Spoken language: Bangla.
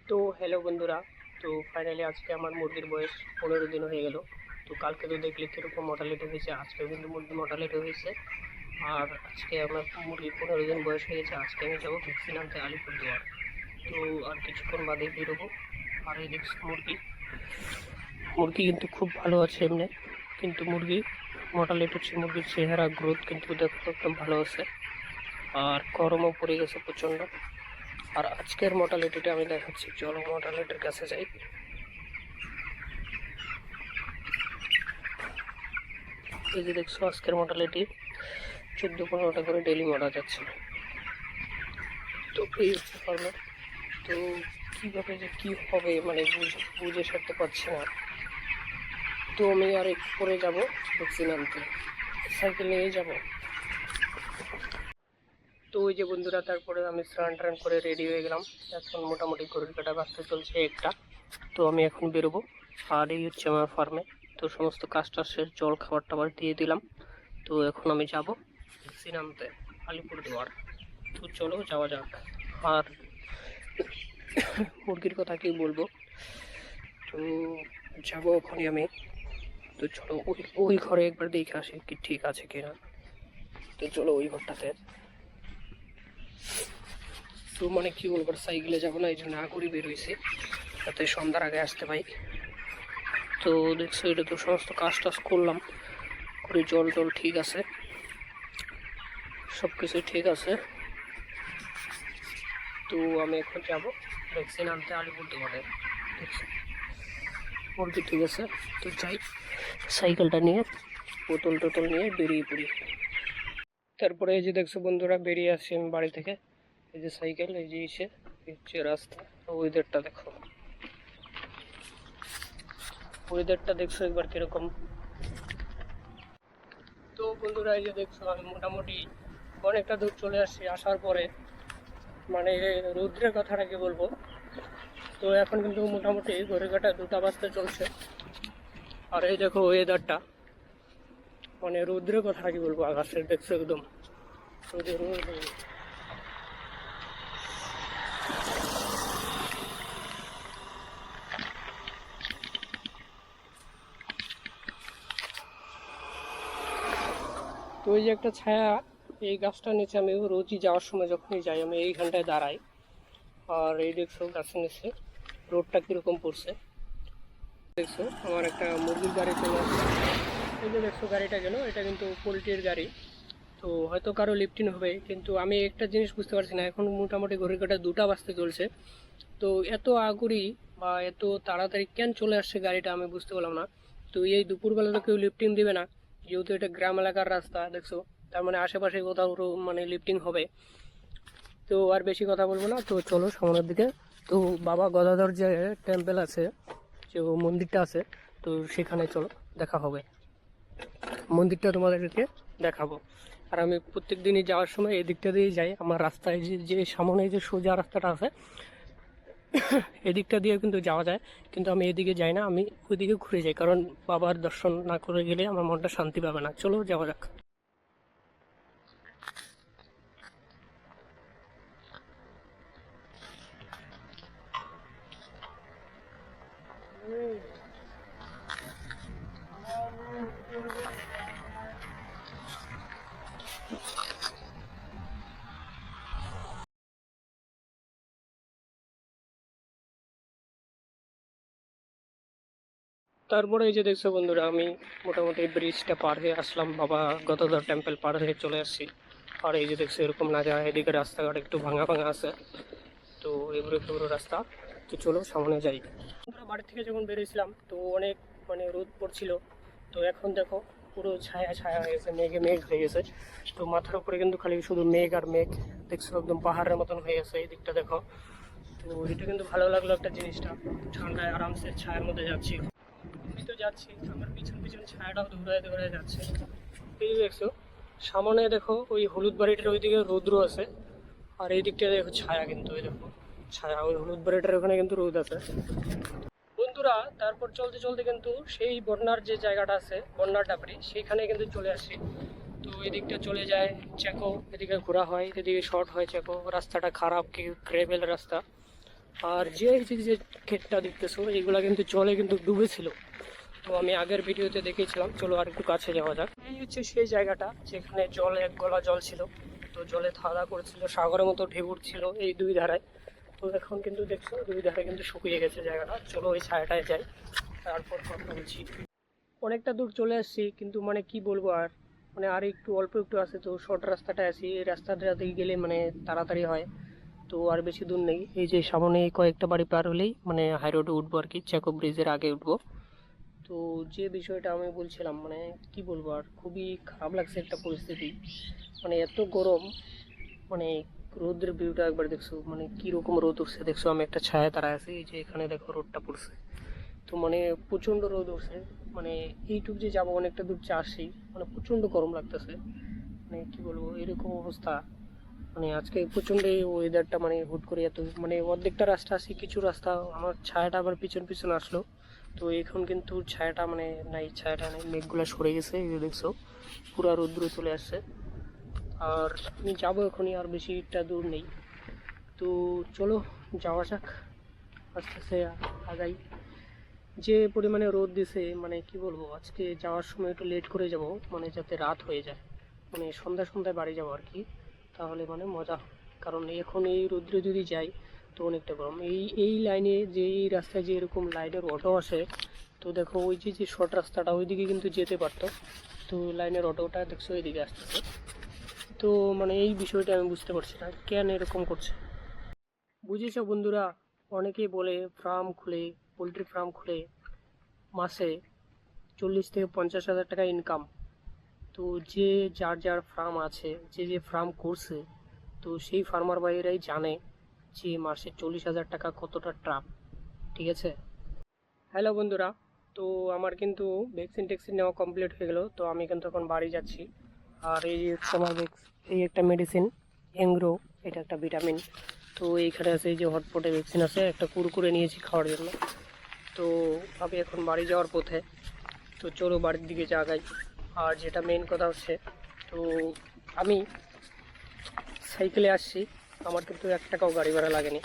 তো হ্যালো বন্ধুরা। তো ফাইনালি আজকে আমার মুরগির বয়স 15 দিন হয়ে গেল। তো কালকে তো দেখলে কীরকম মর্টালিটি হয়েছে, আজকেও কিন্তু মুরগি মর্টালিটি হয়েছে। আর আজকে আমার মুরগি 15 দিন বয়স হয়ে গেছে। আজকে আমি যাবো ভ্যাকসিন আনতে আলিপুরদুয়ার। তো আর কিছুক্ষণ বাদেই বেরোবো। আর এই দেখছি মুরগি মুরগি কিন্তু খুব ভালো আছে এমনি, কিন্তু মুরগি মর্টালিটি হচ্ছে, মুরগির চেহারা গ্রোথ কিন্তু দেখো একদম ভালো আছে। আর গরমও পড়ে গেছে প্রচণ্ড। আর আজকের মর্টালিটিটা আমি দেখাচ্ছি, চলো মর্টালিটির কাছে যাই। এই যে দেখছো আজকের মর্টালিটি 14-15টা করে ডেলি মারা যাচ্ছে। তো এই পারলো, তো কীভাবে যে কী হবে মানে বুঝে সারতে পারছি না। তো আমি আর একটু পরে যাবো ভ্যাকসিন আনতে, সাইকেল নিয়ে যাব। তো ওই যে বন্ধুরা, তারপরে আমি স্নান টান করে রেডি হয়ে গেলাম। এখন মোটামুটি ঘড়ির কাঁটা বাজতে চলছে একটা। তো আমি এখন বেরোবো। আর এই হচ্ছে আমার ফার্মে। তো সমস্ত কাজ টাজ শেষ, জল খাবার টাবার দিয়ে দিলাম। তো এখন আমি যাব ভ্যাকসিন আনতে আলিপুরদুয়ার। তো চলো যাওয়া যাক। আর মুরগির কথা কি বলবো, তো যাবো ওখানে আমি। তো চলো ওই ওই ঘরে একবার দেখে আসি কি ঠিক আছে কিনা। তো চলো ওই ঘরটাতে। তো মানে কি বলবো, সাইকেলে যাবো না, এই জন্য আগুরি বেরোইছি যাতে সন্ধ্যার আগে আসতে পাই। তো দেখছো এটা তো সমস্ত কাজ টাজ করলাম, করে জল টল ঠিক আছে, সব কিছুই ঠিক আছে। তো আমি এখন যাবো ভ্যাকসিন আনতে আলিপুরদুয়ারে। দেখছি মুরগি ঠিক আছে, তো যাই সাইকেলটা নিয়ে, বোতল টোতল নিয়ে বেরিয়ে পড়ি। তারপরে এই যে দেখছো বন্ধুরা, বেরিয়ে আসছি আমি বাড়ি থেকে। এই যে সাইকেল, এই যে এসে হচ্ছে রাস্তা। ওয়েদারটা দেখো, ওয়েদারটা দেখছো একবার কিরকম। তো বন্ধুরা এই যে দেখছো আমি মোটামুটি অনেকটা দূর চলে আসছি। আসার পরে মানে রৌদ্রের কথাটা কি বলবো, তো এখন কিন্তু মোটামুটি ঘড়ি কাঁটা 2টা বাজতে চলছে। আর এই দেখো ওয়েদারটা, মানে রৌদ্রের কথাটা কি বলবো, আকাশের দেখছো একদম রোদে রোদ। তো ওই যে একটা ছায়া, এই গাছটার নিচে আমি রোজই যাওয়ার সময় যখনই যাই আমি এইখানটায় দাঁড়াই। আর এই দেখছো গাছের নিচে রোদটা কীরকম পড়ছে। দেখছো আমার একটা মুরগির গাড়ি চলে আসছে। এই যে দেখছো গাড়িটা গেল, এটা কিন্তু পোলট্রির গাড়ি। তো হয়তো কারো লিফটিং হবে, কিন্তু আমি একটা জিনিস বুঝতে পারছি না, এখন মোটামুটি ঘড়ির কাঁটা 2টা বাজতে চলছে। তো এত আগুরি বা এত তাড়াতাড়ি কেন চলে আসছে গাড়িটা আমি বুঝতে পারলাম না। তো এই দুপুরবেলা তো কেউ লিফটিং দিবে না, যেহেতু এটা গ্রাম এলাকার রাস্তা দেখছো, তার মানে আশেপাশে কোথাও মানে লিফটিং হবে। তো আর বেশি কথা বলবো না, তো চলো সামনের দিকে। তো বাবা গদাধর যে টেম্পল আছে, যে মন্দিরটা আছে, তো সেখানে চলো দেখা হবে, মন্দিরটা তোমাদেরকে দেখাবো। আর আমি প্রত্যেক দিনই যাওয়ার সময় এই দিকটা দিয়ে যাই, আমার রাস্তায় যে যে সামনে যে সোজা রাস্তাটা আছে এদিকটা দিয়ে কিন্তু যাওয়া যায়, কিন্তু আমি এদিকে যাই না, আমি ওইদিকে ঘুরে যাই, কারণ বাবার দর্শন না করে গেলে আমার মনটা শান্তি পাবে না। চলো যাওয়া যাক। তারপরে এই যে দেখছো বন্ধুরা, আমি মোটামুটি ব্রিজটা পার হয়ে আসলাম, বাবা গদাধর টেম্পল পার হয়ে চলে আসছি। আর এই যে দেখছো এরকম না যায়, এদিকে রাস্তাঘাট একটু ভাঙা ভাঙা আছে, তো এবড়ো খেবড়ো রাস্তা। তো চলো সামনে যাই। আমরা বাড়ি থেকে যখন বেরিয়েছিলাম তো অনেক মানে রোদ পড়ছিল, তো এখন দেখো পুরো ছায়া ছায়া হয়ে গেছে, মেঘে মেঘ হয়ে গেছে। তো মাথার উপরে কিন্তু খালি শুধু মেঘ আর মেঘ, দেখছো একদম পাহাড়ের মতন হয়ে গেছে এই দিকটা দেখো। তো এটা কিন্তু ভালো লাগলো একটা জিনিসটা, ঠান্ডায় আরামসে ছায়ার মধ্যে যাচ্ছি। আমি তো যাচ্ছি, আমার পিছন পিছন ছায়াটাও দৌড়ায় দৌড়ায় যাচ্ছে। এই দেখছো সামনে দেখো ওই হলুদ বাড়িটার ওইদিকে রৌদ্র আছে, আর এই দিকটা দেখো ছায়া, কিন্তু ওই দেখো ছায়া, ওই হলুদ বাড়িটার ওখানে কিন্তু রোদ আছে বন্ধুরা। তারপর চলতে চলতে কিন্তু সেই বন্যার যে জায়গাটা আছে, বন্যার ডাবরি, সেইখানে কিন্তু চলে আসি। তো এদিকটা চলে যায় চেকো, এদিকে ঘোরা হয়, এদিকে শর্ট হয় চেকো। রাস্তাটা খারাপ, কি গ্রেভেল রাস্তা। আর যে এই যে ক্ষেতটা দেখতেছো এগুলা কিন্তু জলে কিন্তু ডুবেছিল, তো আমি আগের ভিডিওতে দেখেছিলাম। চলো আর একটু কাছে যাওয়া যাক। এই হচ্ছে সেই জায়গাটা যেখানে জল এক গলা জল ছিল, তো জলে ধাঁধা করেছিল, সাগরের মতো ঢেউ উঠছিল এই দুই ধারায়। তো এখন কিন্তু দেখছো দুই ধারে কিন্তু শুকিয়ে গেছে জায়গাটা। চলো ওই ছায়াটায় যাই, তারপর কথা বলছি। অনেকটা দূর চলে আসছি, কিন্তু মানে কি বলবো আর, মানে আর একটু অল্প একটু আছে, তো শর্ট রাস্তাটা আছি, এই রাস্তাটাতে গেলে মানে তাড়াতাড়ি হয়। তো আর বেশি দূর নেই, এই যে সামনে কয়েকটা বাড়ি পার হলেই মানে হাই রোডে উঠবো আর কি, চেকো ব্রিজের আগে উঠবো। তো যে বিষয়টা আমি বলছিলাম, মানে কি বলবো আর, খুবই খারাপ লাগছে একটা পরিস্থিতি। মানে এত গরম, মানে রোদের ভিউটা একবার দেখছো, মানে কি রকম রোদ উঠছে দেখছো। আমি একটা ছায়া তারা আছি, এই যে এখানে দেখো রোদটা পড়ছে, তো মানে প্রচণ্ড রোদ উঠছে। মানে এইটুক যে যাবো অনেকটা দূর আসি, মানে প্রচণ্ড গরম লাগতেছে। মানে কি বলবো, এরকম অবস্থা। মানে আজকে প্রচণ্ড এই ওয়েদারটা, মানে হুট করে এত, মানে অর্ধেকটা রাস্তা আসি, কিছু রাস্তা আমার ছায়াটা আবার পিছন পিছন আসলো। তো এখন কিন্তু ছায়াটা মানে নাই, ছায়াটা নেই, মেঘগুলো সরে গেছে, এই যে দেখছো পুরা রোদ্দুরে চলে আসছে। আর আমি যাবো এখনই, আর বেশিটা দূর নেই। তো চলো যাওয়া যাক, আস্তে আস্তে আগাই। যে পরিমাণে রোদ দিছে, মানে কি বলবো, আজকে যাওয়ার সময় একটু লেট করে যাব, মানে যাতে রাত হয়ে যায়, মানে সন্ধ্যা সন্ধ্যায় বাড়ি যাবো আর কি, তাহলে মানে মজা হবে। কারণ এখন এই রোদ্রে যদি যাই তো অনেকটা গরম। এই লাইনে যে এই রাস্তায় যে এরকম লাইনের অটো আসে, তো দেখো ওই যে শর্ট রাস্তাটা ওইদিকে কিন্তু যেতে পারতো, তো লাইনের অটোটা দেখছো এইদিকে আসতেছে। তো মানে এই বিষয়টা আমি বুঝতে পারছি না কেন এরকম করছে। বুঝেছো বন্ধুরা, অনেকেই বলে ফার্ম খুলে, পোলট্রি ফার্ম খুলে মাসে 40 থেকে 50 হাজার টাকা ইনকাম। তো যে যার যার ফার্ম আছে, যে ফার্ম করছে, তো সেই ফার্মার ভাইয়েরাই জানে যে মাসে 40 হাজার টাকা কতটা ট্রাপ। ঠিক আছে। হ্যালো বন্ধুরা, তো আমার কিন্তু ভ্যাকসিন ট্যাকসিন নেওয়া কমপ্লিট হয়ে গেল, তো আমি কিন্তু এখন বাড়ি যাচ্ছি। আর এই হচ্ছে আমার এই একটা মেডিসিন এংগ্রো, এটা একটা ভিটামিন। তো এইখানে আছে এই যে হটপটে ভ্যাকসিন আছে, একটা কুরকুরে নিয়েছি খাওয়ার জন্য। তো আমি এখন বাড়ি যাওয়ার পথে, তো চলো বাড়ির দিকে যাই। আর যেটা মেইন কথা হচ্ছে, তো আমি সাইকেলে আসছি, আমার কিন্তু 1 টাকাও গাড়ি ভাড়া লাগেনি।